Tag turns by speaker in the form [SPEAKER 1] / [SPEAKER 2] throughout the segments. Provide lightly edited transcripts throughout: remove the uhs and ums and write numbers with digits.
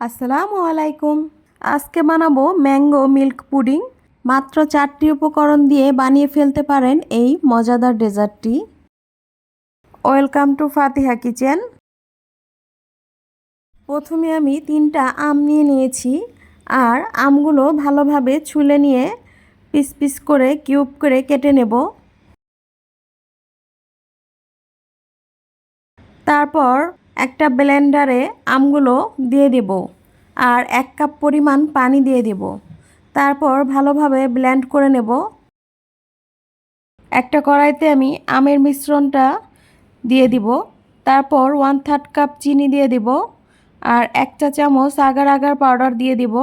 [SPEAKER 1] আসসালামু আলাইকুম। আজকে বানাবো ম্যাঙ্গো মিল্ক পুডিং। মাত্র 4টি উপকরণ দিয়ে বানিয়ে ফেলতে পারেন এই মজাদার ডেজার্টটি। Welcome to Fatiha kitchen. প্রথমে আমি 3টা আম নিয়ে নিয়েছি, আর আমগুলো ভালোভাবে ছুলে নিয়ে পিস পিস করে কিউব করে কেটে নেব। তারপর একটা ব্লেন্ডারে আমগুলো দিয়ে দেব, আর 1 কাপ পরিমাণ পানি দিয়ে দেব। তারপর ভালোভাবে ব্লেন্ড করে নেব। একটা কড়াইতে আমি আমের মিশ্রণটা দিয়ে দিব। তারপর 1/3 কাপ চিনি দিয়ে দিব, আর 1 চা চামচ আগার আগার পাউডার দিয়ে দিব।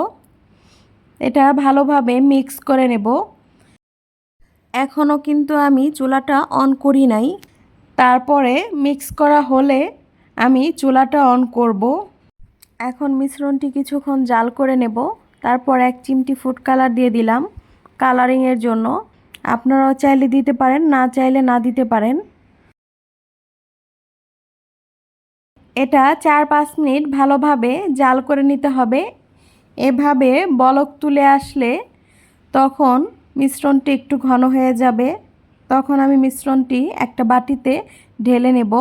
[SPEAKER 1] এটা ভালোভাবে মিক্স করে নেব। এখনও কিন্তু আমি চুলাটা অন করি নাই। তারপরে মিক্স করা হলে আমি চুলাটা অন করব। এখন মিশ্রণটি কিছুক্ষণ জাল করে নেব। তারপর 1 চিমটি ফুড কালার দিয়ে দিলাম কালারিংয়ের জন্য। আপনারাও চাইলে দিতে পারেন, না চাইলে না দিতে পারেন। এটা 4-5 মিনিট ভালোভাবে জাল করে নিতে হবে। এভাবে বলক তুলে আসলে তখন মিশ্রণটি একটু ঘন হয়ে যাবে। তখন আমি মিশ্রণটি একটা বাটিতে ঢেলে নেব।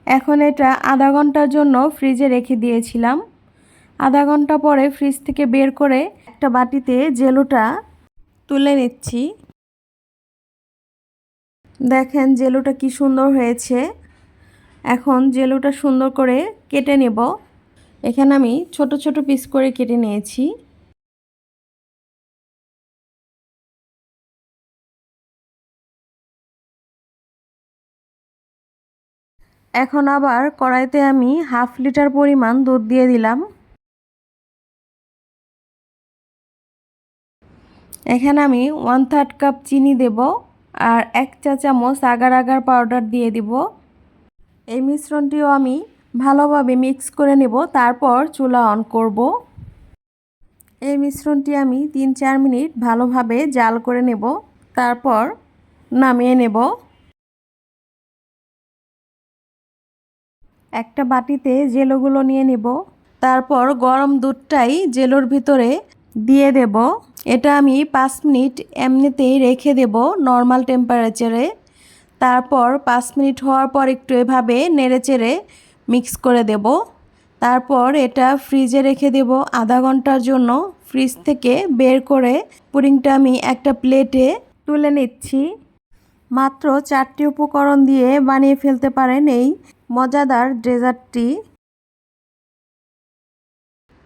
[SPEAKER 1] এখন এটা আধা ঘন্টার জন্য ফ্রিজে রেখে দিয়েছিলাম। আধা ঘন্টা পরে ফ্রিজ থেকে বের করে একটা বাটিতে জেলোটা তুলে নিচ্ছি। দেখেন জেলোটা কি সুন্দর হয়েছে। এখন জেলোটা সুন্দর করে কেটে নেব। এখানে আমি ছোট ছোট পিস করে কেটে নিয়েছি। এখন আবার কড়াইতে আমি 1/2 লিটার পরিমাণ দুধ দিয়ে দিলাম। এখানে আমি 1/3 কাপ চিনি দেব, আর 1 চা চামচ আগার আগার পাউডার দিয়ে দিব। এই মিশ্রণটিও আমি ভালোভাবে মিক্স করে নেব। তারপর চুলা অন করব। এই মিশ্রণটি আমি 3-4 মিনিট ভালোভাবে জাল করে নেব। তারপর নামিয়ে নেব। একটা বাটিতে জেলোগুলো নিয়ে নেব। তারপর গরম দুধটাই জেলোর ভিতরে দিয়ে দেব। এটা আমি 5 মিনিট এমনিতেই রেখে দেব নর্মাল টেম্পারেচারে। তারপর 5 মিনিট হওয়ার পর একটু এভাবে নেড়েচেড়ে মিক্স করে দেব। তারপর এটা ফ্রিজে রেখে দেব আধা ঘন্টার জন্য। ফ্রিজ থেকে বের করে পুডিংটা আমি একটা প্লেটে তুলে নিচ্ছি। মাত্র 4টি উপকরণ দিয়ে বানিয়ে ফেলতে পারেন এই মজাদার ডেজার্টটি।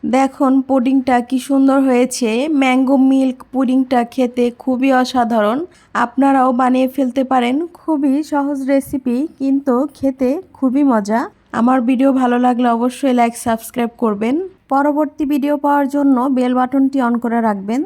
[SPEAKER 1] দেখুন পুডিংটা কি সুন্দর হয়েছে। ম্যাঙ্গো মিল্ক পুডিংটা খেতে খুবই অসাধারণ। আপনারাও বানিয়ে ফেলতে পারেন। খুবই সহজ রেসিপি, কিন্তু খেতে খুবই মজা। আমার ভিডিও ভালো লাগলে অবশ্যই লাইক সাবস্ক্রাইব করবেন। পরবর্তী ভিডিও পাওয়ার জন্য বেল বাটনটি অন করে রাখবেন।